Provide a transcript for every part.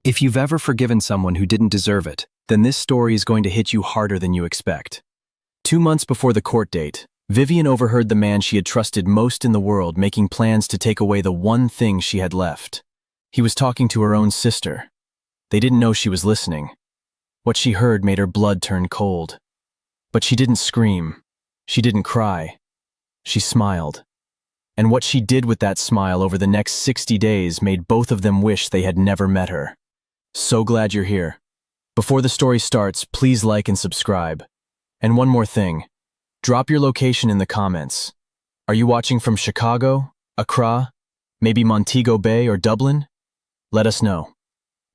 If you've ever forgiven someone who didn't deserve it, then this story is going to hit you harder than you expect. 2 months before the court date, Vivian overheard the man she had trusted most in the world making plans to take away the one thing she had left. He was talking to her own sister. They didn't know she was listening. What she heard made her blood turn cold. But she didn't scream. She didn't cry. She smiled. And what she did with that smile over the next 60 days made both of them wish they had never met her. So glad you're here. Before the story starts, please like and subscribe. And one more thing. Drop your location in the comments. Are you watching from Chicago, Accra, maybe Montego Bay or Dublin? Let us know.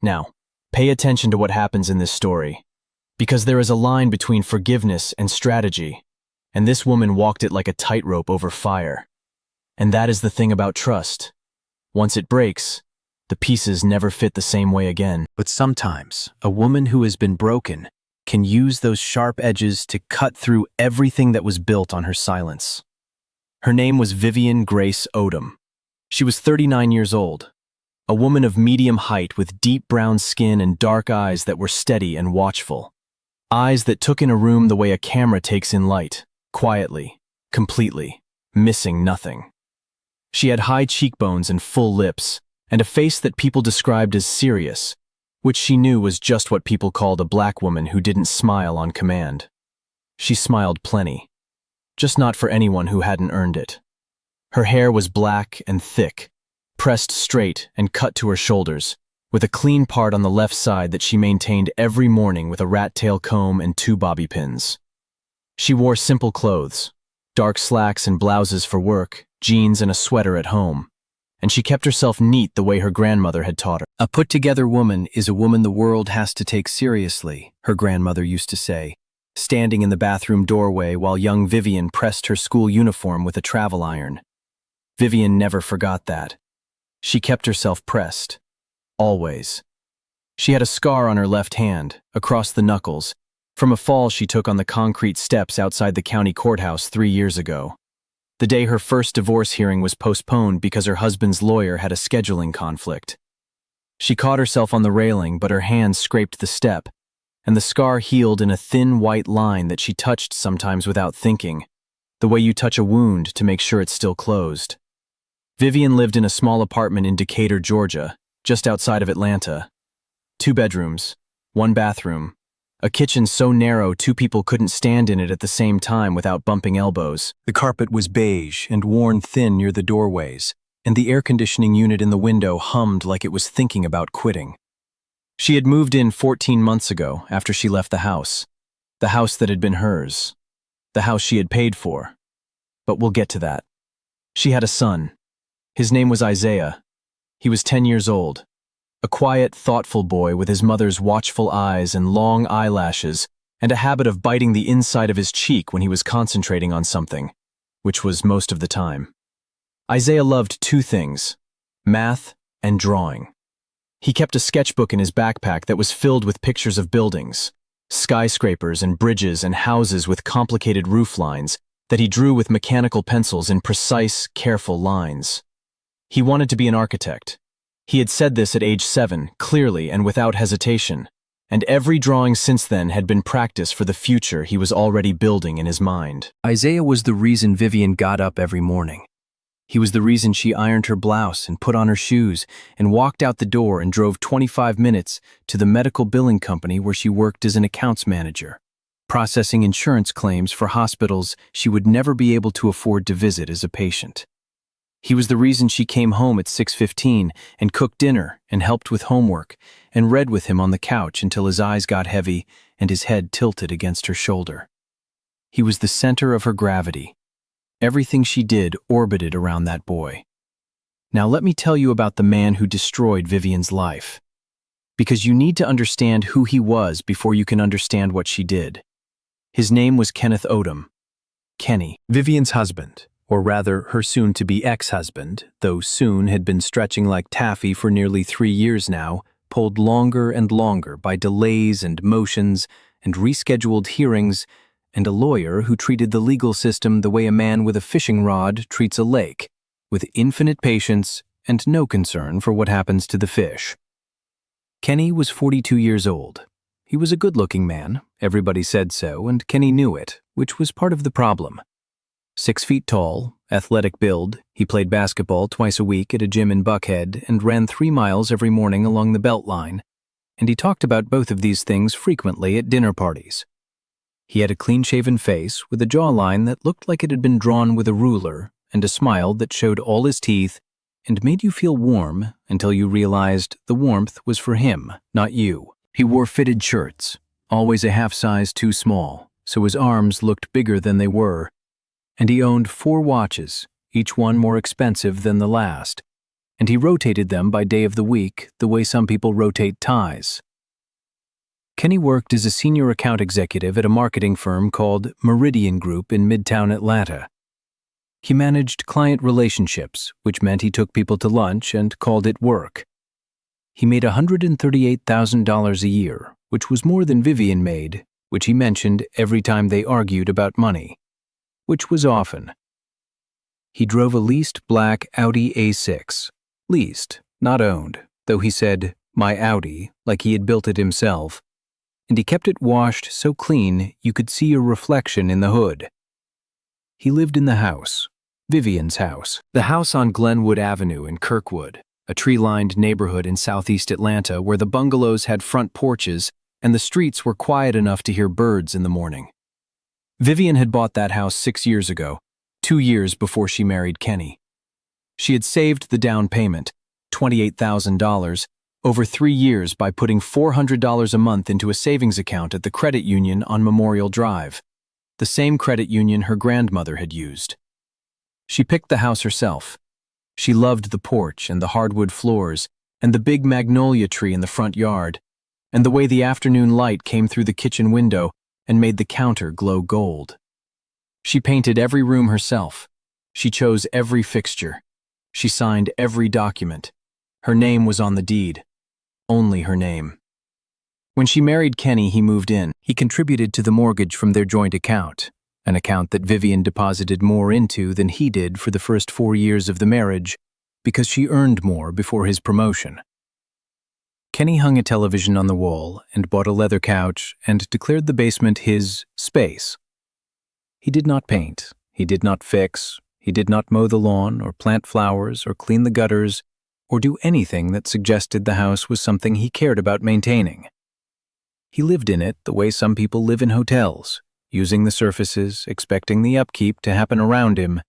Now, pay attention to what happens in this story. Because there is a line between forgiveness and strategy, and this woman walked it like a tightrope over fire. And that is the thing about trust. Once it breaks, the pieces never fit the same way again. But sometimes, a woman who has been broken can use those sharp edges to cut through everything that was built on her silence. Her name was Vivian Grace Odom. She was 39 years old, a woman of medium height with deep brown skin and dark eyes that were steady and watchful. Eyes that took in a room the way a camera takes in light, quietly, completely, missing nothing. She had high cheekbones and full lips, and a face that people described as serious, which she knew was just what people called a black woman who didn't smile on command. She smiled plenty, just not for anyone who hadn't earned it. Her hair was black and thick, pressed straight and cut to her shoulders, with a clean part on the left side that she maintained every morning with a rat-tail comb and 2 bobby pins. She wore simple clothes, dark slacks and blouses for work, jeans and a sweater at home. And she kept herself neat the way her grandmother had taught her. A put-together woman is a woman the world has to take seriously, her grandmother used to say, standing in the bathroom doorway while young Vivian pressed her school uniform with a travel iron. Vivian never forgot that. She kept herself pressed. Always. She had a scar on her left hand, across the knuckles, from a fall she took on the concrete steps outside the county courthouse 3 years ago. The day her first divorce hearing was postponed because her husband's lawyer had a scheduling conflict. She caught herself on the railing, but her hand scraped the step, and the scar healed in a thin white line that she touched sometimes without thinking, the way you touch a wound to make sure it's still closed. Vivian lived in a small apartment in Decatur, Georgia, just outside of Atlanta. 2 bedrooms, 1 bathroom, a kitchen so narrow 2 people couldn't stand in it at the same time without bumping elbows. The carpet was beige and worn thin near the doorways, and the air conditioning unit in the window hummed like it was thinking about quitting. She had moved in 14 months ago after she left the house that had been hers, the house she had paid for. But we'll get to that. She had a son. His name was Isaiah. He was 10 years old. A quiet, thoughtful boy with his mother's watchful eyes and long eyelashes, and a habit of biting the inside of his cheek when he was concentrating on something, which was most of the time. Isaiah loved 2 things, math and drawing. He kept a sketchbook in his backpack that was filled with pictures of buildings, skyscrapers and bridges and houses with complicated roof lines that he drew with mechanical pencils in precise, careful lines. He wanted to be an architect. He had said this at age 7, clearly and without hesitation, and every drawing since then had been practice for the future he was already building in his mind. Isaiah was the reason Vivian got up every morning. He was the reason she ironed her blouse and put on her shoes and walked out the door and drove 25 minutes to the medical billing company where she worked as an accounts manager, processing insurance claims for hospitals she would never be able to afford to visit as a patient. He was the reason she came home at 6:15 and cooked dinner and helped with homework and read with him on the couch until his eyes got heavy and his head tilted against her shoulder. He was the center of her gravity. Everything she did orbited around that boy. Now let me tell you about the man who destroyed Vivian's life. Because you need to understand who he was before you can understand what she did. His name was Kenneth Odom. Kenny, Vivian's husband. Or rather, her soon-to-be ex-husband, though soon had been stretching like taffy for nearly 3 years now, pulled longer and longer by delays and motions and rescheduled hearings, and a lawyer who treated the legal system the way a man with a fishing rod treats a lake, with infinite patience and no concern for what happens to the fish. Kenny was 42 years old. He was a good-looking man, everybody said so, and Kenny knew it, which was part of the problem. 6 feet tall, athletic build, he played basketball twice a week at a gym in Buckhead and ran 3 miles every morning along the Beltline, and he talked about both of these things frequently at dinner parties. He had a clean-shaven face with a jawline that looked like it had been drawn with a ruler and a smile that showed all his teeth and made you feel warm until you realized the warmth was for him, not you. He wore fitted shirts, always a half size too small, so his arms looked bigger than they were, and he owned 4 watches, each one more expensive than the last, and he rotated them by day of the week the way some people rotate ties. Kenny worked as a senior account executive at a marketing firm called Meridian Group in Midtown Atlanta. He managed client relationships, which meant he took people to lunch and called it work. He made $138,000 a year, which was more than Vivian made, which he mentioned every time they argued about money, which was often. He drove a leased black Audi A6. Leased, not owned, though he said, "my Audi," like he had built it himself, and he kept it washed so clean you could see your reflection in the hood. He lived in the house, Vivian's house, the house on Glenwood Avenue in Kirkwood, a tree-lined neighborhood in southeast Atlanta where the bungalows had front porches and the streets were quiet enough to hear birds in the morning. Vivian had bought that house 6 years ago, 2 years before she married Kenny. She had saved the down payment, $28,000, over 3 years by putting $400 a month into a savings account at the credit union on Memorial Drive, the same credit union her grandmother had used. She picked the house herself. She loved the porch and the hardwood floors and the big magnolia tree in the front yard, and the way the afternoon light came through the kitchen window and made the counter glow gold. She painted every room herself. She chose every fixture. She signed every document. Her name was on the deed. Only her name. When she married Kenny, he moved in. He contributed to the mortgage from their joint account, an account that Vivian deposited more into than he did for the first 4 years of the marriage because she earned more before his promotion. Kenny hung a television on the wall and bought a leather couch and declared the basement his space. He did not paint, he did not fix, he did not mow the lawn or plant flowers or clean the gutters or do anything that suggested the house was something he cared about maintaining. He lived in it the way some people live in hotels, using the surfaces, expecting the upkeep to happen around him,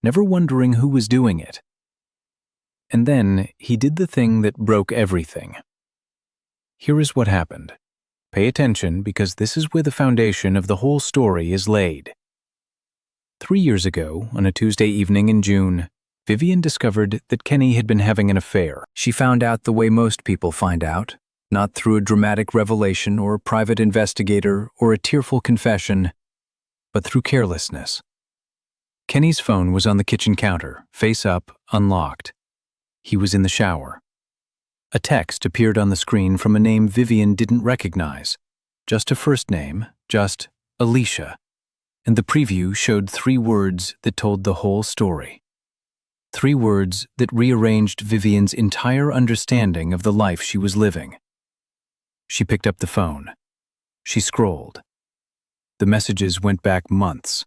never wondering who was doing it. And then he did the thing that broke everything. Here is what happened. Pay attention because this is where the foundation of the whole story is laid. 3 years ago, on a Tuesday evening in June, Vivian discovered that Kenny had been having an affair. She found out the way most people find out, not through a dramatic revelation or a private investigator or a tearful confession, but through carelessness. Kenny's phone was on the kitchen counter, face up, unlocked. He was in the shower. A text appeared on the screen from a name Vivian didn't recognize, just a first name, just Alicia, and the preview showed 3 words that told the whole story. 3 words that rearranged Vivian's entire understanding of the life she was living. She picked up the phone. She scrolled. The messages went back months.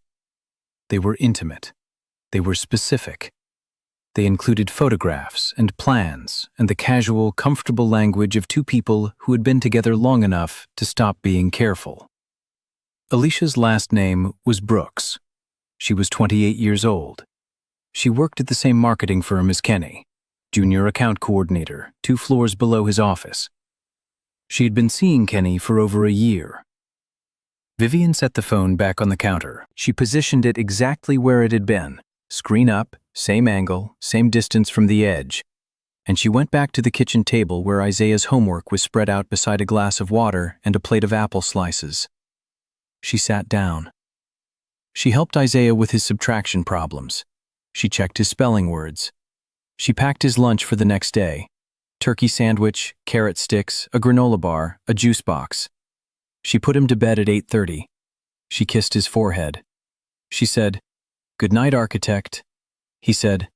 They were intimate. They were specific. They included photographs and plans and the casual, comfortable language of 2 people who had been together long enough to stop being careful. Alicia's last name was Brooks. She was 28 years old. She worked at the same marketing firm as Kenny, junior account coordinator, 2 floors below his office. She had been seeing Kenny for over a year. Vivian set the phone back on the counter. She positioned it exactly where it had been, screen up, same angle, same distance from the edge, and she went back to the kitchen table where Isaiah's homework was spread out beside a glass of water and a plate of apple slices. She sat down. She helped Isaiah with his subtraction problems. She checked his spelling words. She packed his lunch for the next day. Turkey sandwich, carrot sticks, a granola bar, a juice box. She put him to bed at 8:30. She kissed his forehead. She said, "Good night, architect." He said,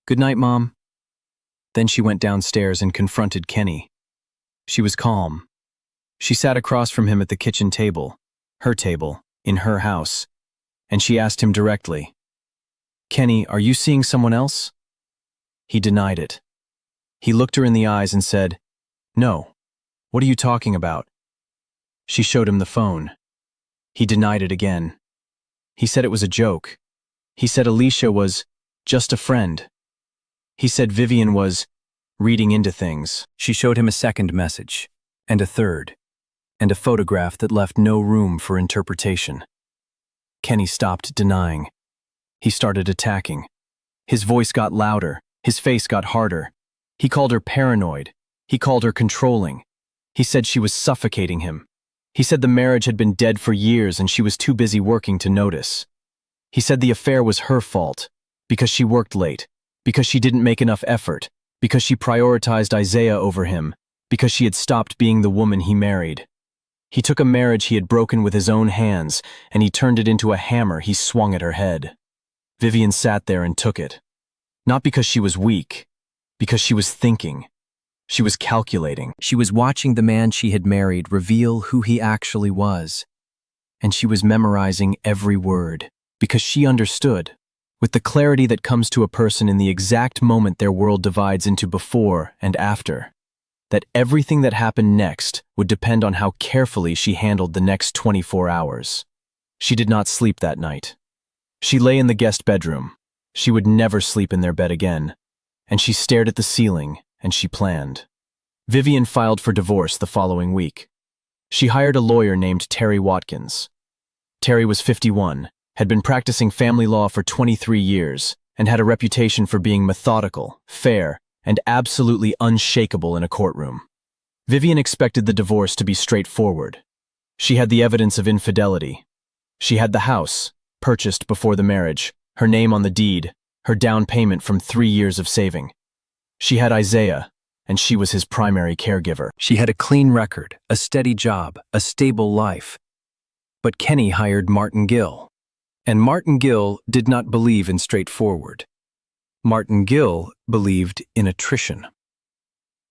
"Good night, Mom." Then she went downstairs and confronted Kenny. She was calm. She sat across from him at the kitchen table, in her house, and she asked him directly, "Kenny, are you seeing someone else?" He denied it. He looked her in the eyes and said, "No. What are you talking about?" She showed him the phone. He denied it again. He said it was a joke. He said Alicia was just a friend. He said Vivian was reading into things. She showed him a second message, and a third, and a photograph that left no room for interpretation. Kenny stopped denying. He started attacking. His voice got louder. His face got harder. He called her paranoid. He called her controlling. He said she was suffocating him. He said the marriage had been dead for years and she was too busy working to notice. He said the affair was her fault, because she worked late, because she didn't make enough effort, because she prioritized Isaiah over him, because she had stopped being the woman he married. He took a marriage he had broken with his own hands, and he turned it into a hammer he swung at her head. Vivian sat there and took it. Not because she was weak, because she was thinking. She was calculating. She was watching the man she had married reveal who he actually was. And she was memorizing every word, because she understood, with the clarity that comes to a person in the exact moment their world divides into before and after, that everything that happened next would depend on how carefully she handled the next 24 hours. She did not sleep that night. She lay in the guest bedroom. She would never sleep in their bed again. And she stared at the ceiling, and she planned. Vivian filed for divorce the following week. She hired a lawyer named Terry Watkins. Terry was 51, had been practicing family law for 23 years, and had a reputation for being methodical, fair, and absolutely unshakable in a courtroom. Vivian expected the divorce to be straightforward. She had the evidence of infidelity. She had the house, purchased before the marriage, her name on the deed, her down payment from 3 years of saving. She had Isaiah, and she was his primary caregiver. She had a clean record, a steady job, a stable life. But Kenny hired Martin Gill. And Martin Gill did not believe in straightforward. Martin Gill believed in attrition.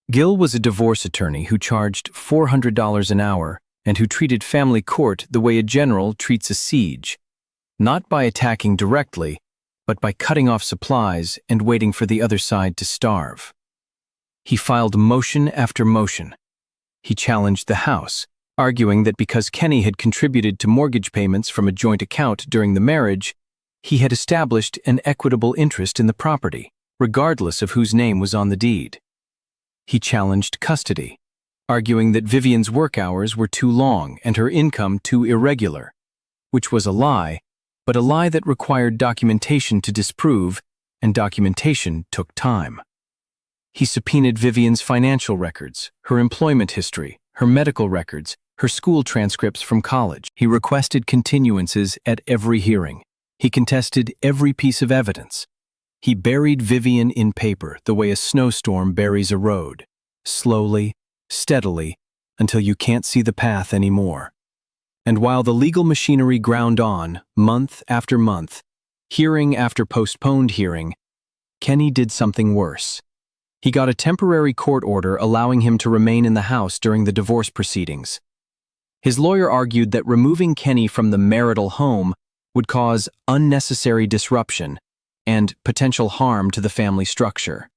Gill was a divorce attorney who charged $400 an hour and who treated family court the way a general treats a siege, not by attacking directly, but by cutting off supplies and waiting for the other side to starve. He filed motion after motion. He challenged the House, arguing that because Kenny had contributed to mortgage payments from a joint account during the marriage, he had established an equitable interest in the property, regardless of whose name was on the deed. He challenged custody, arguing that Vivian's work hours were too long and her income too irregular, which was a lie, but a lie that required documentation to disprove, and documentation took time. He subpoenaed Vivian's financial records, her employment history, her medical records, her school transcripts from college. He requested continuances at every hearing. He contested every piece of evidence. He buried Vivian in paper the way a snowstorm buries a road, slowly, steadily, until you can't see the path anymore. And while the legal machinery ground on, month after month, hearing after postponed hearing, Kenny did something worse. He got a temporary court order allowing him to remain in the house during the divorce proceedings. His lawyer argued that removing Kenny from the marital home would cause unnecessary disruption and potential harm to the family structure.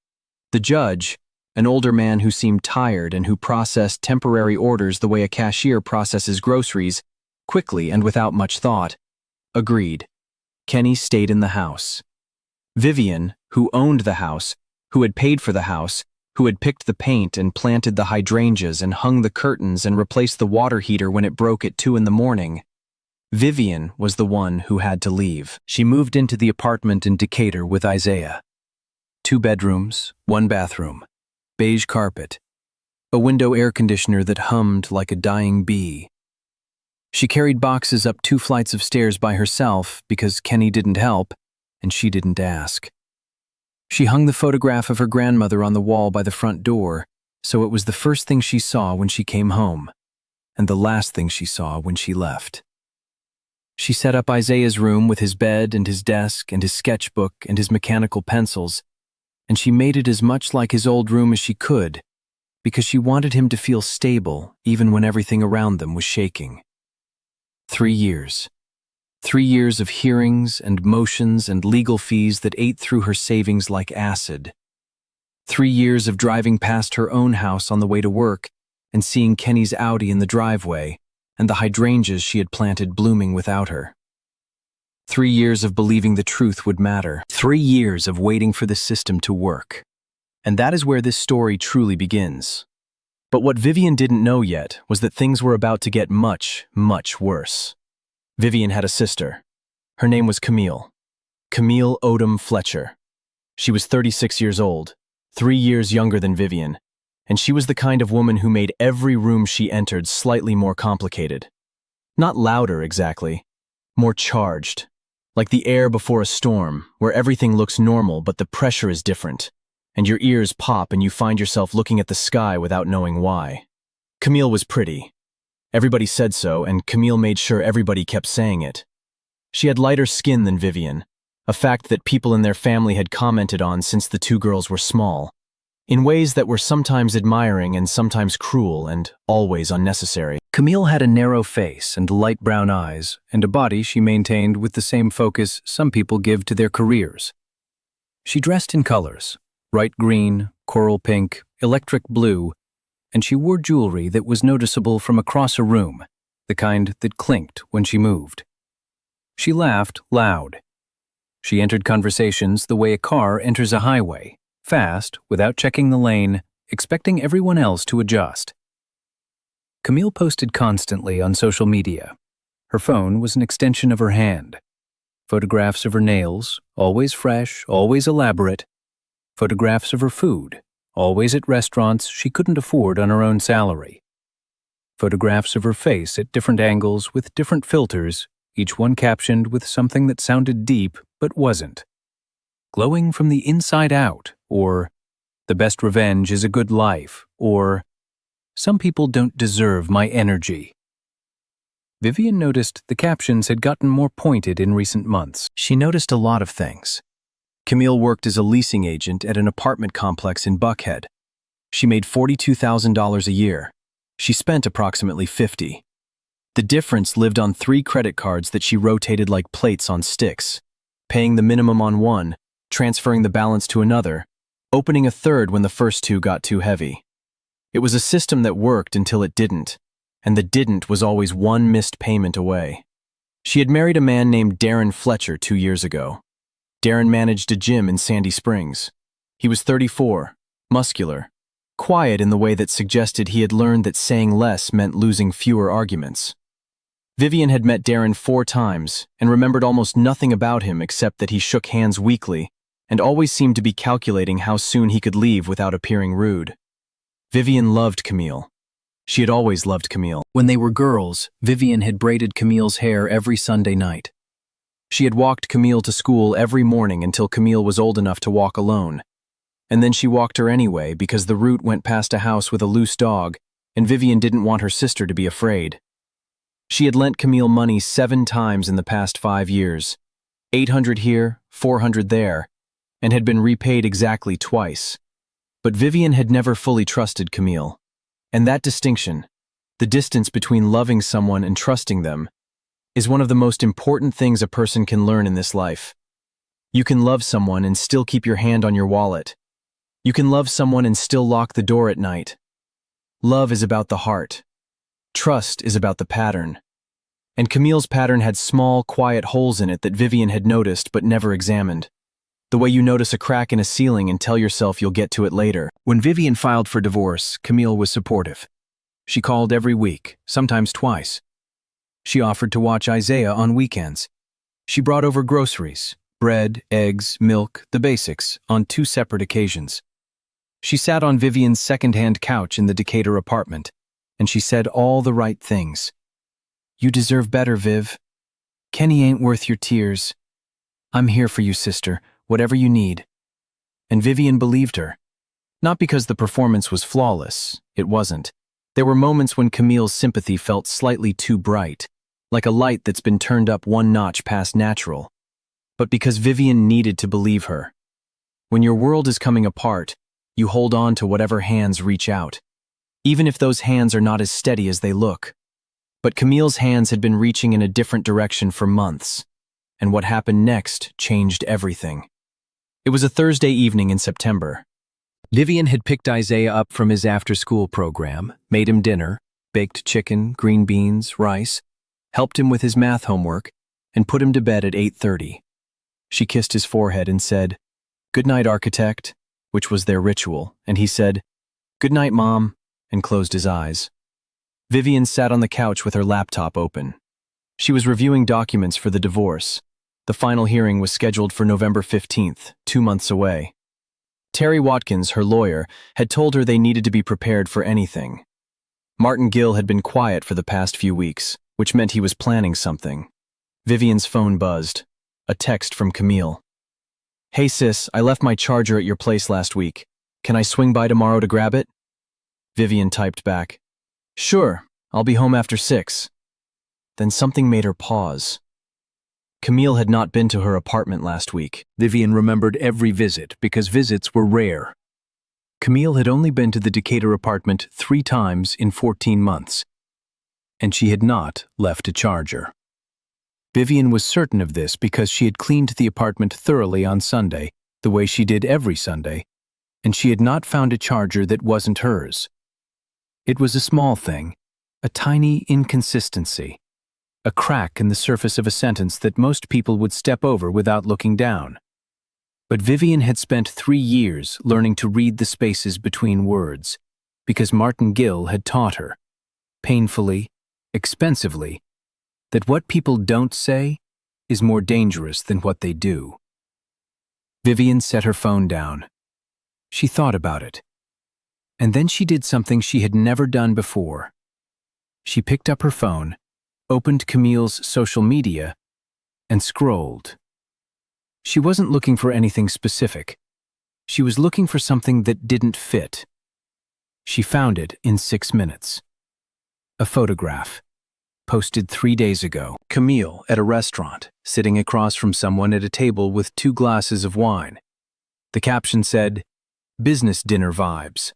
The judge, an older man who seemed tired and who processed temporary orders the way a cashier processes groceries, quickly and without much thought, agreed. Kenny stayed in the house. Vivian, who owned the house, who had paid for the house, who had picked the paint and planted the hydrangeas and hung the curtains and replaced the water heater when it broke at 2 a.m, Vivian was the one who had to leave. She moved into the apartment in Decatur with Isaiah. 2 bedrooms, 1 bathroom, beige carpet, a window air conditioner that hummed like a dying bee. She carried boxes up 2 flights of stairs by herself because Kenny didn't help and she didn't ask. She hung the photograph of her grandmother on the wall by the front door, so it was the first thing she saw when she came home, and the last thing she saw when she left. She set up Isaiah's room with his bed and his desk and his sketchbook and his mechanical pencils, and she made it as much like his old room as she could, because she wanted him to feel stable even when everything around them was shaking. 3 years. 3 years of hearings and motions and legal fees that ate through her savings like acid. 3 years of driving past her own house on the way to work and seeing Kenny's Audi in the driveway and the hydrangeas she had planted blooming without her. 3 years of believing the truth would matter. 3 years of waiting for the system to work. And that is where this story truly begins. But what Vivian didn't know yet was that things were about to get much, much worse. Vivian had a sister. Her name was Camille. Camille Odom Fletcher. She was 36 years old, 3 years younger than Vivian, and she was the kind of woman who made every room she entered slightly more complicated. Not louder, exactly. More charged. Like the air before a storm, where everything looks normal but the pressure is different, and your ears pop and you find yourself looking at the sky without knowing why. Camille was pretty. Everybody said so, and Camille made sure everybody kept saying it. She had lighter skin than Vivian, a fact that people in their family had commented on since the two girls were small, in ways that were sometimes admiring and sometimes cruel and always unnecessary. Camille had a narrow face and light brown eyes, and a body she maintained with the same focus some people give to their careers. She dressed in colors, bright green, coral pink, electric blue, and she wore jewelry that was noticeable from across a room, the kind that clinked when she moved. She laughed loud. She entered conversations the way a car enters a highway, fast, without checking the lane, expecting everyone else to adjust. Camille posted constantly on social media. Her phone was an extension of her hand. Photographs of her nails, always fresh, always elaborate. Photographs of her food, always at restaurants she couldn't afford on her own salary. Photographs of her face at different angles with different filters, each one captioned with something that sounded deep but wasn't. Glowing from the inside out, or the best revenge is a good life, or some people don't deserve my energy. Vivian noticed the captions had gotten more pointed in recent months. She noticed a lot of things. Camille worked as a leasing agent at an apartment complex in Buckhead. She made $42,000 a year. She spent approximately $50,000. The difference lived on 3 credit cards that she rotated like plates on sticks, paying the minimum on one, transferring the balance to another, opening a third when the first 2 got too heavy. It was a system that worked until it didn't, and the didn't was always one missed payment away. She had married a man named Darren Fletcher 2 years ago. Darren managed a gym in Sandy Springs. He was 34, muscular, quiet in the way that suggested he had learned that saying less meant losing fewer arguments. Vivian had met Darren 4 times and remembered almost nothing about him except that he shook hands weakly and always seemed to be calculating how soon he could leave without appearing rude. Vivian loved Camille. She had always loved Camille. When they were girls, Vivian had braided Camille's hair every Sunday night. She had walked Camille to school every morning until Camille was old enough to walk alone. And then she walked her anyway because the route went past a house with a loose dog, and Vivian didn't want her sister to be afraid. She had lent Camille money 7 times in the past 5 years, 800 here, 400 there, and had been repaid exactly twice. But Vivian had never fully trusted Camille. And that distinction, the distance between loving someone and trusting them, is one of the most important things a person can learn in this life. You can love someone and still keep your hand on your wallet. You can love someone and still lock the door at night. Love is about the heart. Trust is about the pattern. And Camille's pattern had small, quiet holes in it that Vivian had noticed but never examined. The way you notice a crack in a ceiling and tell yourself you'll get to it later. When Vivian filed for divorce, Camille was supportive. She called every week, sometimes twice. She offered to watch Isaiah on weekends. She brought over groceries, bread, eggs, milk, the basics, on 2 separate occasions. She sat on Vivian's second-hand couch in the Decatur apartment, and she said all the right things. "You deserve better, Viv. Kenny ain't worth your tears. I'm here for you, sister, whatever you need." And Vivian believed her. Not because the performance was flawless, it wasn't. There were moments when Camille's sympathy felt slightly too bright, like a light that's been turned up 1 notch past natural. But because Vivian needed to believe her. When your world is coming apart, you hold on to whatever hands reach out. even if those hands are not as steady as they look. But Camille's hands had been reaching in a different direction for months, and what happened next changed everything. It was a Thursday evening in September. Vivian had picked Isaiah up from his after-school program, made him dinner, baked chicken, green beans, rice, helped him with his math homework, and put him to bed at 8:30. She kissed his forehead and said, "Good night, architect," which was their ritual, and he said, "Good night, Mom," and closed his eyes. Vivian sat on the couch with her laptop open. She was reviewing documents for the divorce. The final hearing was scheduled for November 15th, 2 months away. Terry Watkins, her lawyer, had told her they needed to be prepared for anything. Martin Gill had been quiet for the past few weeks, which meant he was planning something. Vivian's phone buzzed. A text from Camille. "Hey sis, I left my charger at your place last week. Can I swing by tomorrow to grab it?" Vivian typed back, "Sure, I'll be home after 6. Then something made her pause. Camille had not been to her apartment last week. Vivian remembered every visit because visits were rare. Camille had only been to the Decatur apartment 3 times in 14 months, and she had not left a charger. Vivian was certain of this because she had cleaned the apartment thoroughly on Sunday, the way she did every Sunday, and she had not found a charger that wasn't hers. It was a small thing, a tiny inconsistency, a crack in the surface of a sentence that most people would step over without looking down. But Vivian had spent 3 years learning to read the spaces between words, because Martin Gill had taught her, painfully, expensively, that what people don't say is more dangerous than what they do. Vivian set her phone down. She thought about it. And then she did something she had never done before. She picked up her phone, opened Camille's social media, and scrolled. She wasn't looking for anything specific. She was looking for something that didn't fit. She found it in 6 minutes. A photograph, posted 3 days ago. Camille at a restaurant, sitting across from someone at a table with 2 glasses of wine. The caption said, "Business dinner vibes."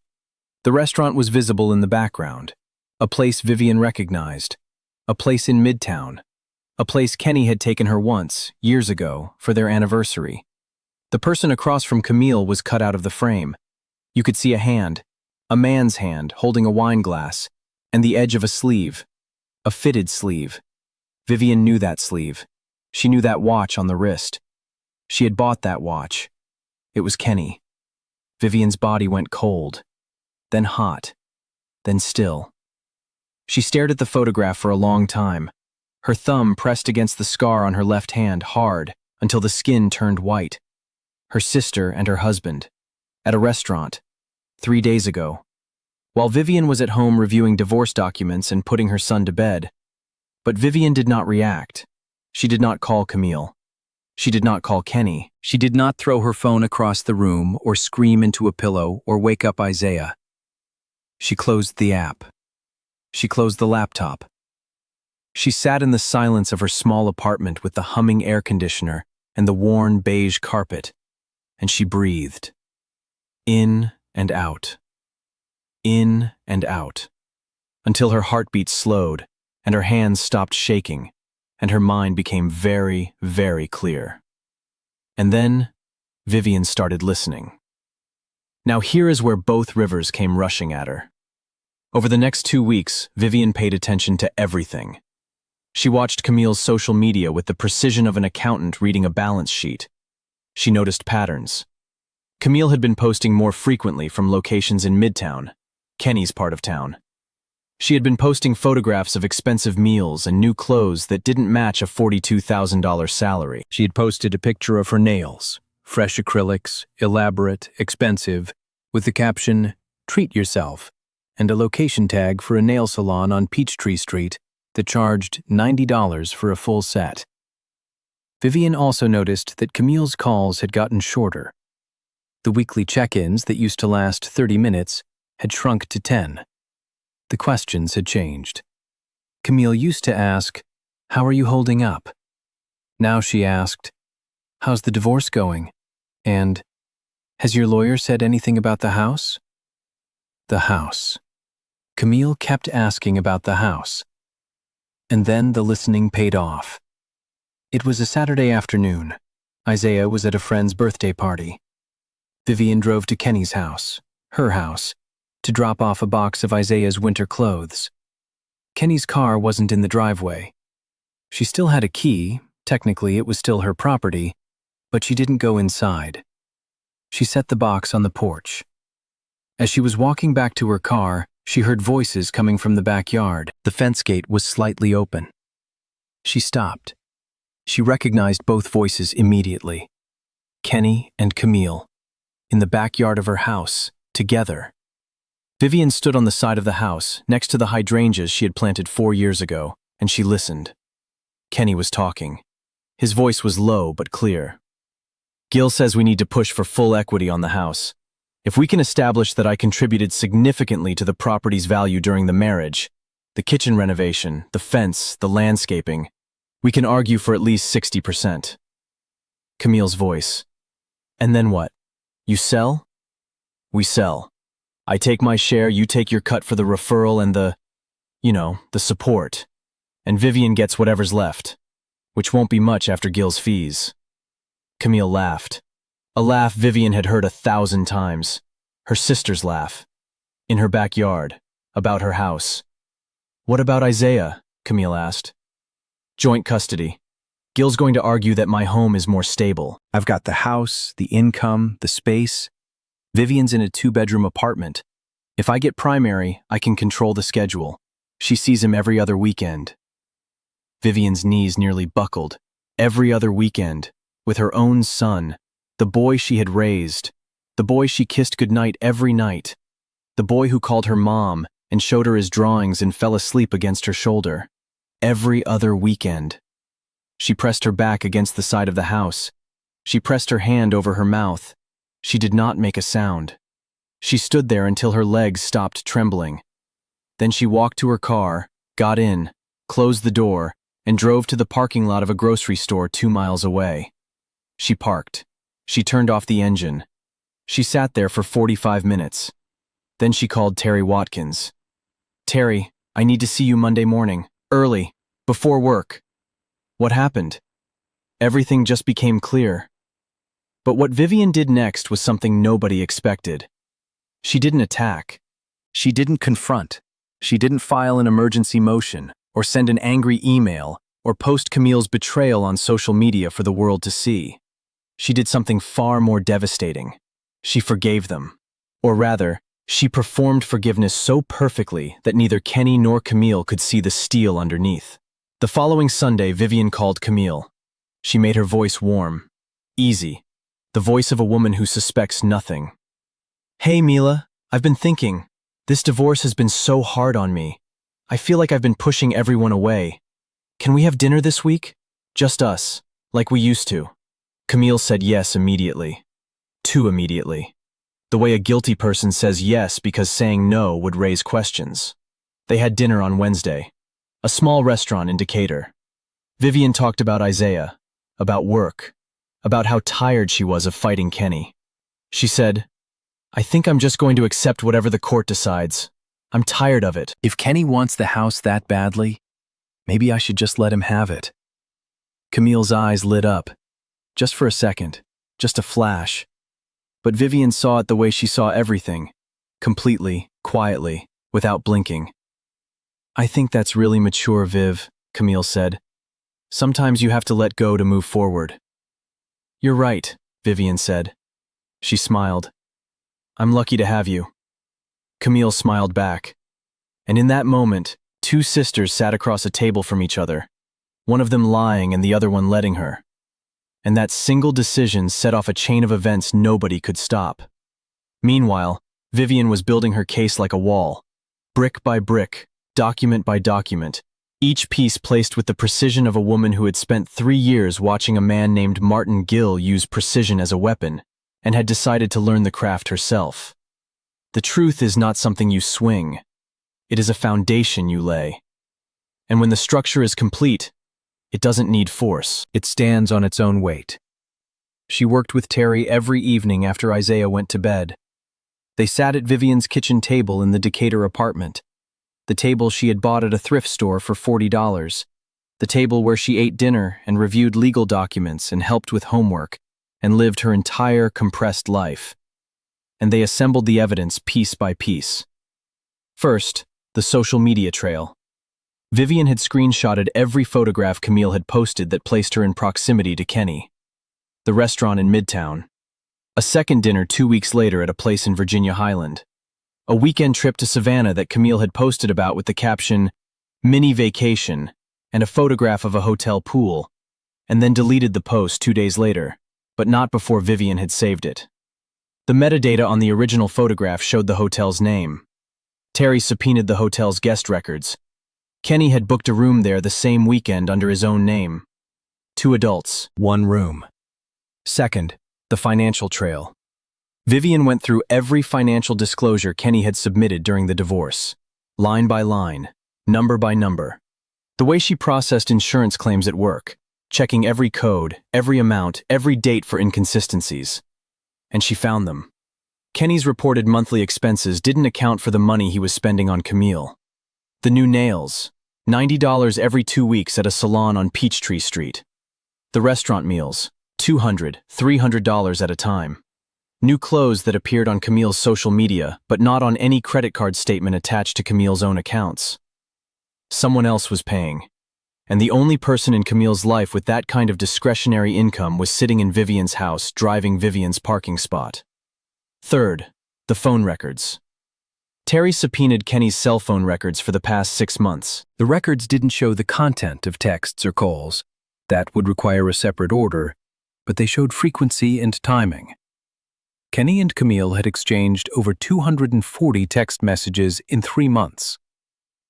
The restaurant was visible in the background, a place Vivian recognized, a place in Midtown, a place Kenny had taken her once, years ago, for their anniversary. The person across from Camille was cut out of the frame. You could see a hand, a man's hand holding a wine glass, and the edge of a sleeve, a fitted sleeve. Vivian knew that sleeve. She knew that watch on the wrist. She had bought that watch. It was Kenny. Vivian's body went cold, then hot, then still. She stared at the photograph for a long time, her thumb pressed against the scar on her left hand hard until the skin turned white. Her sister and her husband, at a restaurant, 3 days ago, while Vivian was at home reviewing divorce documents and putting her son to bed. But Vivian did not react. She did not call Camille. She did not call Kenny. She did not throw her phone across the room or scream into a pillow or wake up Isaiah. She closed the app. She closed the laptop. She sat in the silence of her small apartment with the humming air conditioner and the worn beige carpet, and she breathed. In and out. In and out. Until her heartbeat slowed, and her hands stopped shaking, and her mind became very, very clear. And then, Vivian started listening. Now here is where both rivers came rushing at her. Over the next 2 weeks, Vivian paid attention to everything. She watched Camille's social media with the precision of an accountant reading a balance sheet. She noticed patterns. Camille had been posting more frequently from locations in Midtown, Kenny's part of town. She had been posting photographs of expensive meals and new clothes that didn't match a $42,000 salary. She had posted a picture of her nails, fresh acrylics, elaborate, expensive, with the caption, "Treat yourself," and a location tag for a nail salon on Peachtree Street that charged $90 for a full set. Vivian also noticed that Camille's calls had gotten shorter. The weekly check-ins that used to last 30 minutes had shrunk to 10. The questions had changed. Camille used to ask, "How are you holding up?" Now she asked, "How's the divorce going?" And, "Has your lawyer said anything about the house?" The house. Camille kept asking about the house. And then the listening paid off. It was a Saturday afternoon. Isaiah was at a friend's birthday party. Vivian drove to Kenny's house, her house, to drop off a box of Isaiah's winter clothes. Kenny's car wasn't in the driveway. She still had a key, technically it was still her property, but she didn't go inside. She set the box on the porch. As she was walking back to her car, she heard voices coming from the backyard. The fence gate was slightly open. She stopped. She recognized both voices immediately. Kenny and Camille, in the backyard of her house, together. Vivian stood on the side of the house, next to the hydrangeas she had planted 4 years ago, and she listened. Kenny was talking. His voice was low but clear. Gil says we need to push for full equity on the house. If we can establish that I contributed significantly to the property's value during the marriage, the kitchen renovation, the fence, the landscaping, we can argue for at least 60%. Camille's voice. And then what? You sell? We sell. I take my share, you take your cut for the referral and the support. And Vivian gets whatever's left, which won't be much after Gil's fees. Camille laughed. A laugh Vivian had heard 1,000 times. Her sister's laugh. In her backyard. About her house. What about Isaiah? Camille asked. Joint custody. Gil's going to argue that my home is more stable. I've got the house, the income, the space. Vivian's in a 2-bedroom apartment. If I get primary, I can control the schedule. She sees him every other weekend. Vivian's knees nearly buckled. Every other weekend. With her own son. The boy she had raised. The boy she kissed goodnight every night. The boy who called her mom and showed her his drawings and fell asleep against her shoulder. Every other weekend. She pressed her back against the side of the house. She pressed her hand over her mouth. She did not make a sound. She stood there until her legs stopped trembling. Then she walked to her car, got in, closed the door, and drove to the parking lot of a grocery store 2 miles away. She parked. She turned off the engine. She sat there for 45 minutes. Then she called Terry Watkins. Terry, I need to see you Monday morning, early, before work. What happened? Everything just became clear. But what Vivian did next was something nobody expected. She didn't attack. She didn't confront. She didn't file an emergency motion, or send an angry email, or post Camille's betrayal on social media for the world to see. She did something far more devastating. She forgave them. Or rather, she performed forgiveness so perfectly that neither Kenny nor Camille could see the steel underneath. The following Sunday, Vivian called Camille. She made her voice warm, easy, the voice of a woman who suspects nothing. Hey, Mila, I've been thinking. This divorce has been so hard on me. I feel like I've been pushing everyone away. Can we have dinner this week? Just us, like we used to. Camille said yes immediately. Too immediately. The way a guilty person says yes because saying no would raise questions. They had dinner on Wednesday. A small restaurant in Decatur. Vivian talked about Isaiah, about work, about how tired she was of fighting Kenny. She said, I think I'm just going to accept whatever the court decides. I'm tired of it. If Kenny wants the house that badly, maybe I should just let him have it. Camille's eyes lit up. Just for a second. Just a flash. But Vivian saw it the way she saw everything. Completely, quietly, without blinking. I think that's really mature, Viv, Camille said. Sometimes you have to let go to move forward. You're right, Vivian said. She smiled. I'm lucky to have you. Camille smiled back. And in that moment, 2 sisters sat across a table from each other, one of them lying and the other one letting her. And that single decision set off a chain of events nobody could stop. Meanwhile, Vivian was building her case like a wall, brick by brick, document by document, each piece placed with the precision of a woman who had spent 3 years watching a man named Martin Gill use precision as a weapon, and had decided to learn the craft herself. The truth is not something you swing. It is a foundation you lay. And when the structure is complete, it doesn't need force. It stands on its own weight. She worked with Terry every evening after Isaiah went to bed. They sat at Vivian's kitchen table in the Decatur apartment, The table she had bought at a thrift store for $40. The table where she ate dinner and reviewed legal documents and helped with homework and lived her entire compressed life. And they assembled the evidence piece by piece. First, the social media trail. Vivian had screenshotted every photograph Camille had posted that placed her in proximity to Kenny. The restaurant in Midtown. A second dinner 2 weeks later at a place in Virginia Highland. A weekend trip to Savannah that Camille had posted about with the caption, "Mini vacation," and a photograph of a hotel pool, and then deleted the post 2 days later, but not before Vivian had saved it. The metadata on the original photograph showed the hotel's name. Terry subpoenaed the hotel's guest records. Kenny had booked a room there the same weekend under his own name. 2 adults, 1 room. Second, the financial trail. Vivian went through every financial disclosure Kenny had submitted during the divorce, line by line, number by number. The way she processed insurance claims at work, checking every code, every amount, every date for inconsistencies. And she found them. Kenny's reported monthly expenses didn't account for the money he was spending on Camille. The new nails, $90 every 2 weeks at a salon on Peachtree Street. The restaurant meals, $200, $300 at a time. New clothes that appeared on Camille's social media, but not on any credit card statement attached to Camille's own accounts. Someone else was paying. And the only person in Camille's life with that kind of discretionary income was sitting in Vivian's house, driving Vivian's parking spot. Third, the phone records. Terry subpoenaed Kenny's cell phone records for the past 6 months. The records didn't show the content of texts or calls. That would require a separate order, but they showed frequency and timing. Kenny and Camille had exchanged over 240 text messages in 3 months.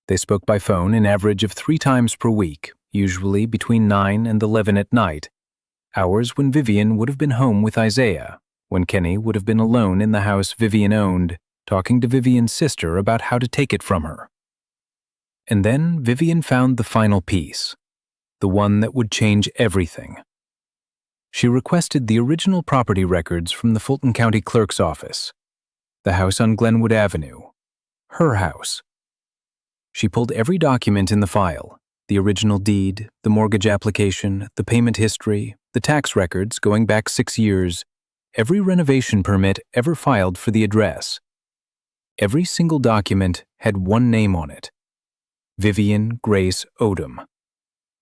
They spoke by phone an average of 3 times per week, usually between 9 and 11 at night, hours when Vivian would have been home with Isaiah, when Kenny would have been alone in the house Vivian owned, talking to Vivian's sister about how to take it from her. And then Vivian found the final piece, the one that would change everything. She requested the original property records from the Fulton County Clerk's office, the house on Glenwood Avenue, her house. She pulled every document in the file, the original deed, the mortgage application, the payment history, the tax records going back 6 years, every renovation permit ever filed for the address. Every single document had one name on it, Vivian Grace Odom.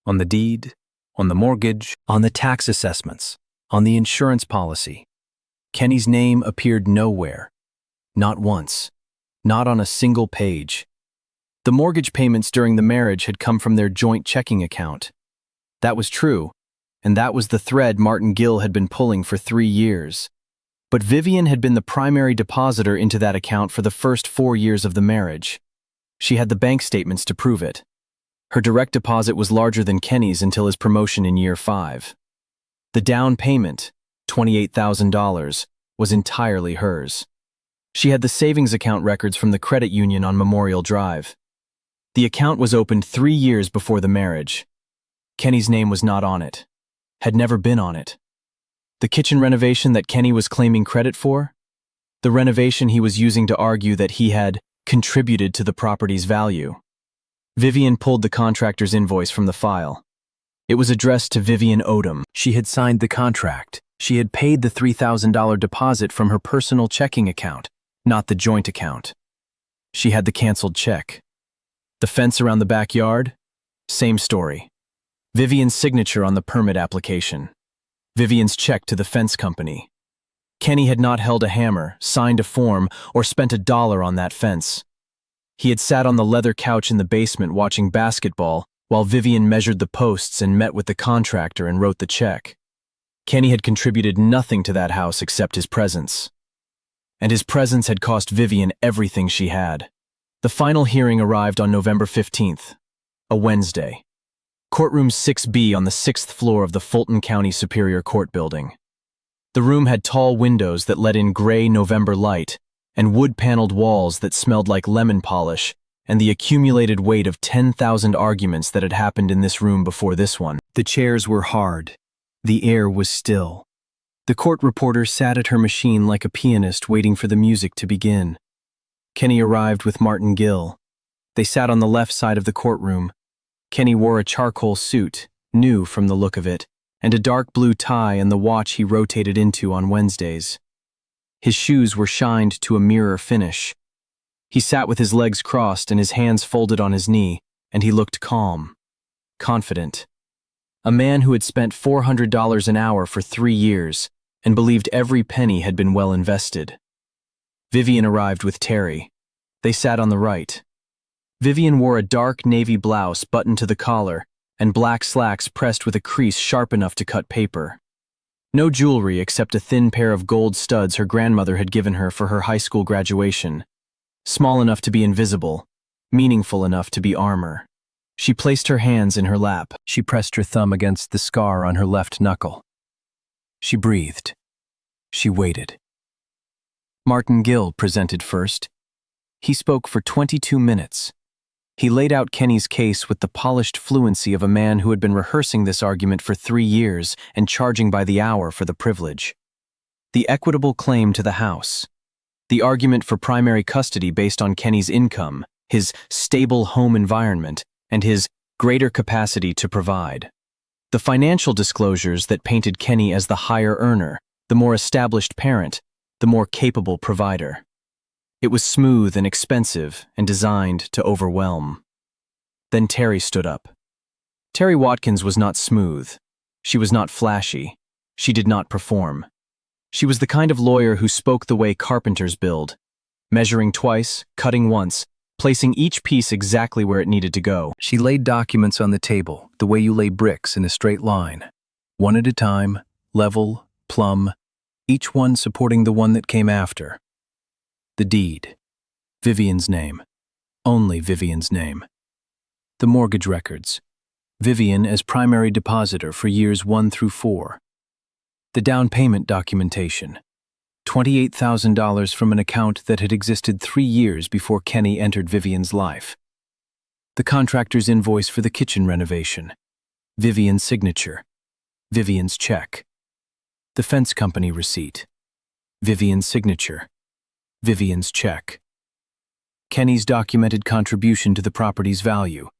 On the deed, on the mortgage, on the tax assessments, on the insurance policy. Kenny's name appeared nowhere. Not once. Not on a single page. The mortgage payments during the marriage had come from their joint checking account. That was true, and that was the thread Martin Gill had been pulling for 3 years. But Vivian had been the primary depositor into that account for the first 4 years of the marriage. She had the bank statements to prove it. Her direct deposit was larger than Kenny's until his promotion in year 5. The down payment, $28,000, was entirely hers. She had the savings account records from the credit union on Memorial Drive. The account was opened 3 years before the marriage. Kenny's name was not on it. Had never been on it. The kitchen renovation that Kenny was claiming credit for? The renovation he was using to argue that he had contributed to the property's value. Vivian pulled the contractor's invoice from the file. It was addressed to Vivian Odom. She had signed the contract. She had paid the $3,000 deposit from her personal checking account, not the joint account. She had the canceled check. The fence around the backyard? Same story. Vivian's signature on the permit application. Vivian's check to the fence company. Kenny had not held a hammer, signed a form, or spent $1 on that fence. He had sat on the leather couch in the basement watching basketball while Vivian measured the posts and met with the contractor and wrote the check. Kenny had contributed nothing to that house except his presence. And his presence had cost Vivian everything she had. The final hearing arrived on November 15th, a Wednesday. Courtroom 6B on the 6th floor of the Fulton County Superior Court building. The room had tall windows that let in gray November light and wood-paneled walls that smelled like lemon polish and the accumulated weight of 10,000 arguments that had happened in this room before this one. The chairs were hard. The air was still. The court reporter sat at her machine like a pianist waiting for the music to begin. Kenny arrived with Martin Gill. They sat on the left side of the courtroom. Kenny wore a charcoal suit, new from the look of it, and a dark blue tie and the watch he rotated into on Wednesdays. His shoes were shined to a mirror finish. He sat with his legs crossed and his hands folded on his knee, and he looked calm, confident. A man who had spent $400 an hour for 3 years and believed every penny had been well invested. Vivian arrived with Terry. They sat on the right. Vivian wore a dark navy blouse buttoned to the collar and black slacks pressed with a crease sharp enough to cut paper. No jewelry except a thin pair of gold studs her grandmother had given her for her high school graduation. Small enough to be invisible, meaningful enough to be armor. She placed her hands in her lap. She pressed her thumb against the scar on her left knuckle. She breathed. She waited. Martin Gill presented first. He spoke for 22 minutes. He laid out Kenny's case with the polished fluency of a man who had been rehearsing this argument for 3 years and charging by the hour for the privilege. The equitable claim to the house. The argument for primary custody based on Kenny's income, his stable home environment, and his greater capacity to provide. The financial disclosures that painted Kenny as the higher earner, the more established parent, the more capable provider. It was smooth and expensive and designed to overwhelm. Then Terry stood up. Terry Watkins was not smooth. She was not flashy. She did not perform. She was the kind of lawyer who spoke the way carpenters build, measuring twice, cutting once, placing each piece exactly where it needed to go. She laid documents on the table, the way you lay bricks in a straight line, one at a time, level, plumb, each one supporting the one that came after. The deed. Vivian's name. Only Vivian's name. The mortgage records. Vivian as primary depositor for years 1 through 4. The down payment documentation. $28,000 from an account that had existed 3 years before Kenny entered Vivian's life. The contractor's invoice for the kitchen renovation. Vivian's signature. Vivian's check. The fence company receipt. Vivian's signature. Vivian's check. Kenny's documented contribution to the property's value,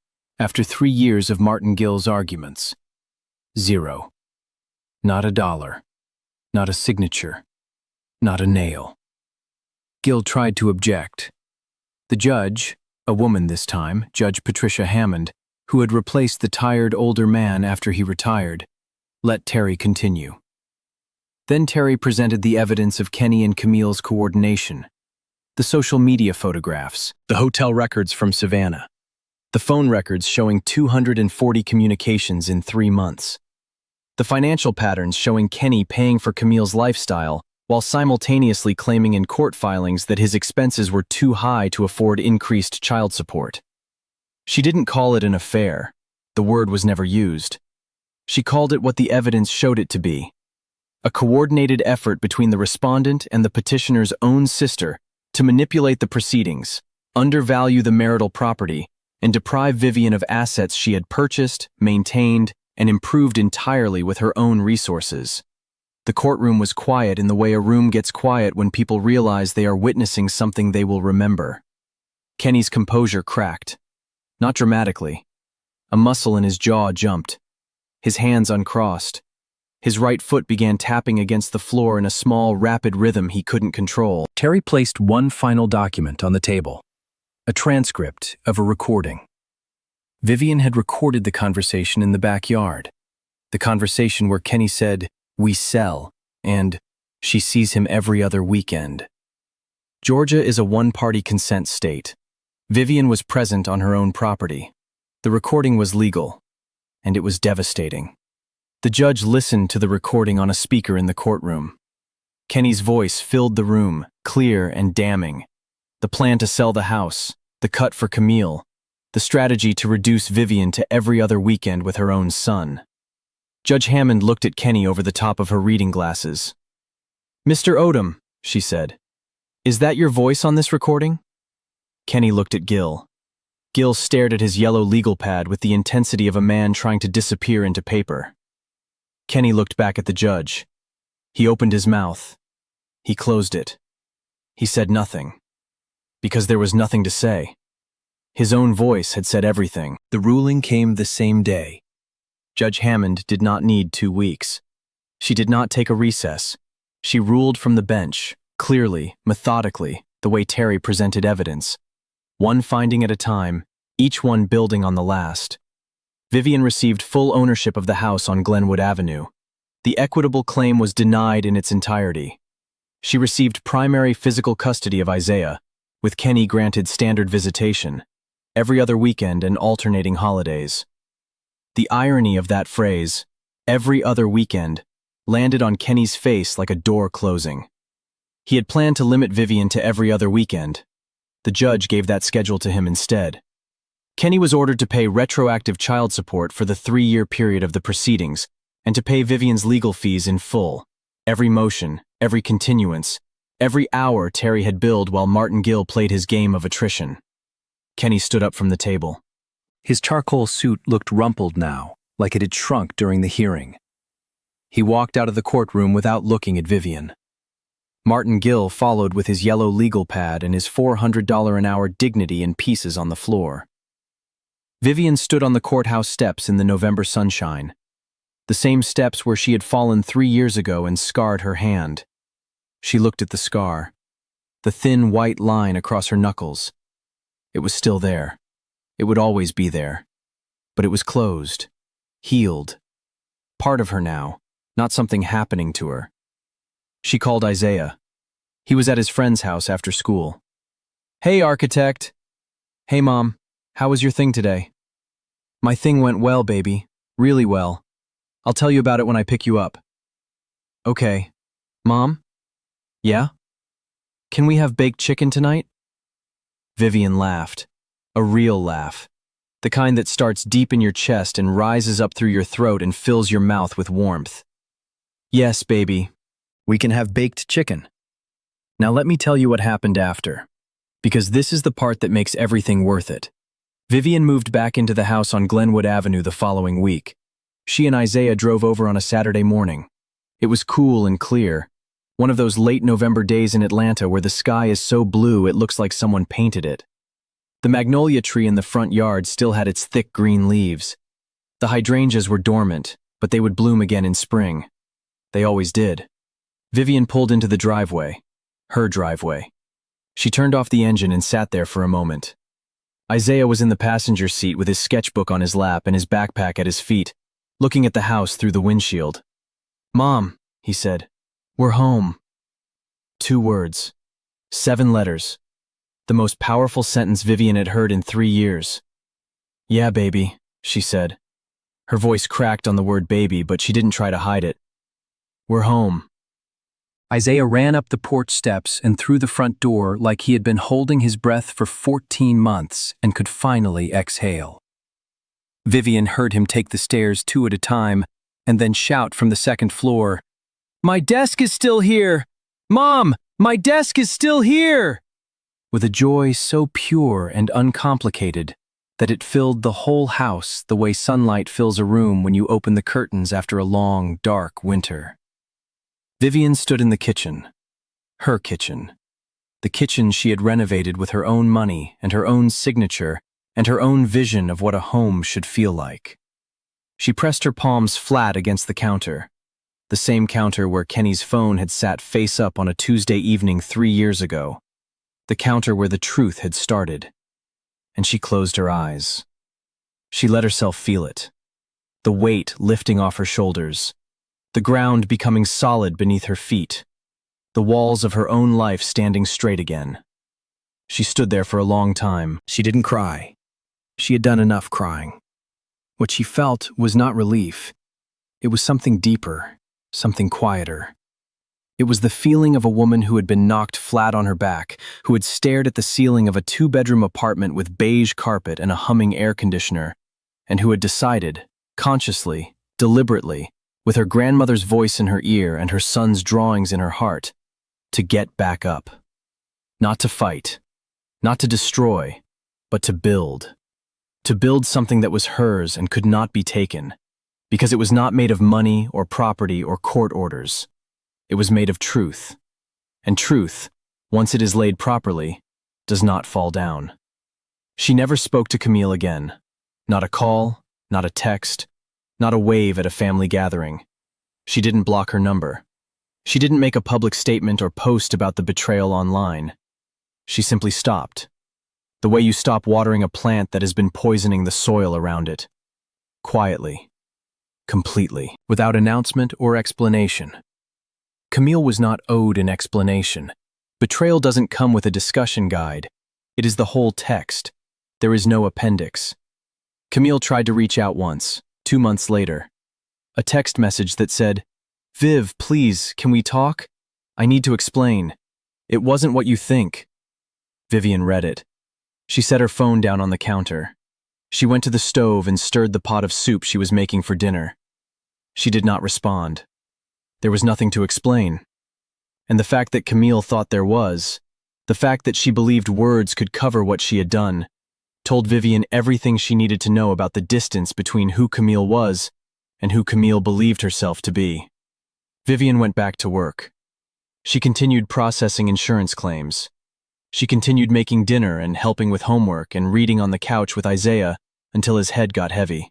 after 3 years of Martin Gill's arguments. 0. Not a dollar. Not a signature. Not a nail. Gill tried to object. The judge, a woman this time, Judge Patricia Hammond, who had replaced the tired older man after he retired, let Terry continue. Then Terry presented the evidence of Kenny and Camille's coordination, the social media photographs, the hotel records from Savannah, the phone records showing 240 communications in 3 months, the financial patterns showing Kenny paying for Camille's lifestyle while simultaneously claiming in court filings that his expenses were too high to afford increased child support. She didn't call it an affair. The word was never used. She called it what the evidence showed it to be. A coordinated effort between the respondent and the petitioner's own sister to manipulate the proceedings, undervalue the marital property, and deprive Vivian of assets she had purchased, maintained, and improved entirely with her own resources. The courtroom was quiet in the way a room gets quiet when people realize they are witnessing something they will remember. Kenny's composure cracked. Not dramatically. A muscle in his jaw jumped. His hands uncrossed. His right foot began tapping against the floor in a small, rapid rhythm he couldn't control. Terry placed one final document on the table. A transcript of a recording. Vivian had recorded the conversation in the backyard. The conversation where Kenny said, "We sell," and "she sees him every other weekend." Georgia is a one-party consent state. Vivian was present on her own property. The recording was legal, and it was devastating. The judge listened to the recording on a speaker in the courtroom. Kenny's voice filled the room, clear and damning. The plan to sell the house, the cut for Camille, the strategy to reduce Vivian to every other weekend with her own son. Judge Hammond looked at Kenny over the top of her reading glasses. "Mr. Odom," she said, "is that your voice on this recording?" Kenny looked at Gill. Gill stared at his yellow legal pad with the intensity of a man trying to disappear into paper. Kenny looked back at the judge. He opened his mouth. He closed it. He said nothing. Because there was nothing to say. His own voice had said everything. The ruling came the same day. Judge Hammond did not need 2 weeks. She did not take a recess. She ruled from the bench, clearly, methodically, the way Terry presented evidence. One finding at a time, each one building on the last. Vivian received full ownership of the house on Glenwood Avenue. The equitable claim was denied in its entirety. She received primary physical custody of Isaiah, with Kenny granted standard visitation, every other weekend and alternating holidays. The irony of that phrase, every other weekend, landed on Kenny's face like a door closing. He had planned to limit Vivian to every other weekend. The judge gave that schedule to him instead. Kenny was ordered to pay retroactive child support for the 3-year period of the proceedings and to pay Vivian's legal fees in full. Every motion, every continuance, every hour Terry had billed while Martin Gill played his game of attrition. Kenny stood up from the table. His charcoal suit looked rumpled now, like it had shrunk during the hearing. He walked out of the courtroom without looking at Vivian. Martin Gill followed with his yellow legal pad and his $400 an hour dignity in pieces on the floor. Vivian stood on the courthouse steps in the November sunshine, the same steps where she had fallen 3 years ago and scarred her hand. She looked at the scar, the thin white line across her knuckles. It was still there. It would always be there. But it was closed, healed. Part of her now, not something happening to her. She called Isaiah. He was at his friend's house after school. "Hey, architect." "Hey, Mom. How was your thing today?" "My thing went well, baby. Really well. I'll tell you about it when I pick you up." "Okay. Mom?" "Yeah? Can we have baked chicken tonight?" Vivian laughed. A real laugh. The kind that starts deep in your chest and rises up through your throat and fills your mouth with warmth. "Yes, baby. We can have baked chicken." Now let me tell you what happened after, because this is the part that makes everything worth it. Vivian moved back into the house on Glenwood Avenue the following week. She and Isaiah drove over on a Saturday morning. It was cool and clear, one of those late November days in Atlanta where the sky is so blue it looks like someone painted it. The magnolia tree in the front yard still had its thick green leaves. The hydrangeas were dormant, but they would bloom again in spring. They always did. Vivian pulled into the driveway, her driveway. She turned off the engine and sat there for a moment. Isaiah was in the passenger seat with his sketchbook on his lap and his backpack at his feet, looking at the house through the windshield. "Mom," he said, "we're home." 2 words. 7 letters. The most powerful sentence Vivian had heard in 3 years. "Yeah, baby," she said. Her voice cracked on the word baby, but she didn't try to hide it. "We're home." Isaiah ran up the porch steps and through the front door like he had been holding his breath for 14 months and could finally exhale. Vivian heard him take the stairs 2 at a time and then shout from the 2nd floor, "My desk is still here! Mom, my desk is still here!" With a joy so pure and uncomplicated that it filled the whole house the way sunlight fills a room when you open the curtains after a long, dark winter. Vivian stood in the kitchen, her kitchen, the kitchen she had renovated with her own money and her own signature and her own vision of what a home should feel like. She pressed her palms flat against the counter, the same counter where Kenny's phone had sat face up on a Tuesday evening 3 years ago, the counter where the truth had started. And she closed her eyes. She let herself feel it, the weight lifting off her shoulders, the ground becoming solid beneath her feet, the walls of her own life standing straight again. She stood there for a long time. She didn't cry. She had done enough crying. What she felt was not relief. It was something deeper, something quieter. It was the feeling of a woman who had been knocked flat on her back, who had stared at the ceiling of a 2-bedroom apartment with beige carpet and a humming air conditioner, and who had decided, consciously, deliberately, with her grandmother's voice in her ear and her son's drawings in her heart, to get back up. Not to fight, not to destroy, but to build. To build something that was hers and could not be taken, because it was not made of money or property or court orders. It was made of truth. And truth, once it is laid properly, does not fall down. She never spoke to Camille again. Not a call, not a text, not a wave at a family gathering. She didn't block her number. She didn't make a public statement or post about the betrayal online. She simply stopped. The way you stop watering a plant that has been poisoning the soil around it. Quietly. Completely. Without announcement or explanation. Camille was not owed an explanation. Betrayal doesn't come with a discussion guide. It is the whole text. There is no appendix. Camille tried to reach out once, 2 months later. A text message that said, "Viv, please, can we talk? I need to explain. It wasn't what you think." Vivian read it. She set her phone down on the counter. She went to the stove and stirred the pot of soup she was making for dinner. She did not respond. There was nothing to explain. And the fact that Camille thought there was, the fact that she believed words could cover what she had done, told Vivian everything she needed to know about the distance between who Camille was and who Camille believed herself to be. Vivian went back to work. She continued processing insurance claims. She continued making dinner and helping with homework and reading on the couch with Isaiah until his head got heavy.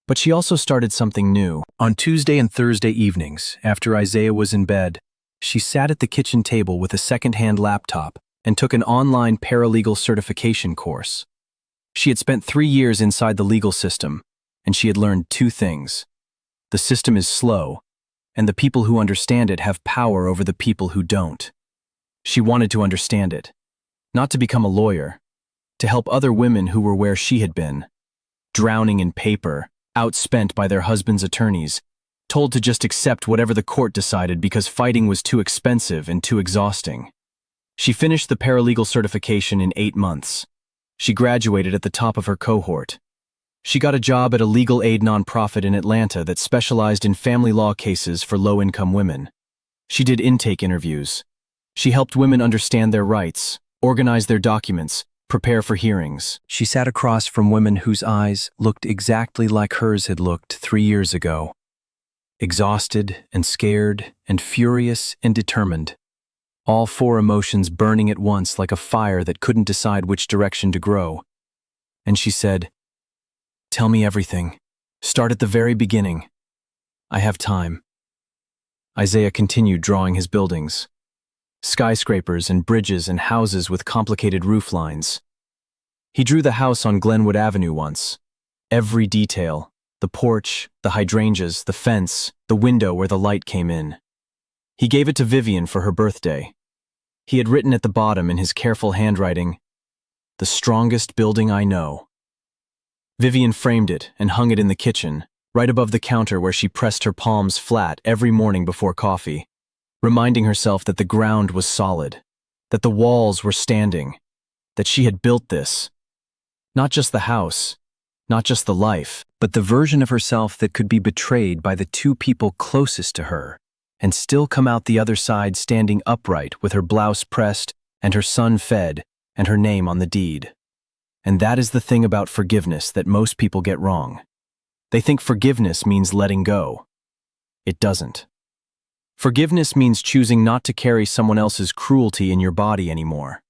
But she also started something new. On Tuesday and Thursday evenings, after Isaiah was in bed, she sat at the kitchen table with a second-hand laptop and took an online paralegal certification course. She had spent 3 years inside the legal system, and she had learned 2 things. The system is slow, and the people who understand it have power over the people who don't. She wanted to understand it, not to become a lawyer, to help other women who were where she had been, drowning in paper, outspent by their husbands' attorneys, told to just accept whatever the court decided because fighting was too expensive and too exhausting. She finished the paralegal certification in 8 months. She graduated at the top of her cohort. She got a job at a legal aid nonprofit in Atlanta that specialized in family law cases for low-income women. She did intake interviews. She helped women understand their rights, organize their documents, prepare for hearings. She sat across from women whose eyes looked exactly like hers had looked 3 years ago. Exhausted and scared and furious and determined. All 4 emotions burning at once like a fire that couldn't decide which direction to grow. And she said, "Tell me everything. Start at the very beginning. I have time." Isaiah continued drawing his buildings. Skyscrapers and bridges and houses with complicated roof lines. He drew the house on Glenwood Avenue once. Every detail, the porch, the hydrangeas, the fence, the window where the light came in. He gave it to Vivian for her birthday. He had written at the bottom in his careful handwriting, "The strongest building I know." Vivian framed it and hung it in the kitchen, right above the counter where she pressed her palms flat every morning before coffee, reminding herself that the ground was solid, that the walls were standing, that she had built this. Not just the house, not just the life, but the version of herself that could be betrayed by the 2 people closest to her, and still come out the other side standing upright with her blouse pressed and her son fed and her name on the deed. And that is the thing about forgiveness that most people get wrong. They think forgiveness means letting go. It doesn't. Forgiveness means choosing not to carry someone else's cruelty in your body anymore.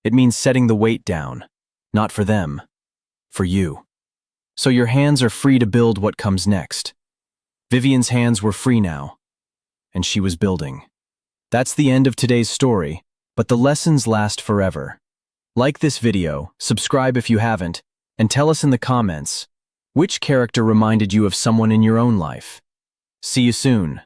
It means setting the weight down, not for them, for you. So your hands are free to build what comes next. Vivian's hands were free now, and she was building. That's the end of today's story, but the lessons last forever. Like this video, subscribe if you haven't, and tell us in the comments, which character reminded you of someone in your own life? See you soon.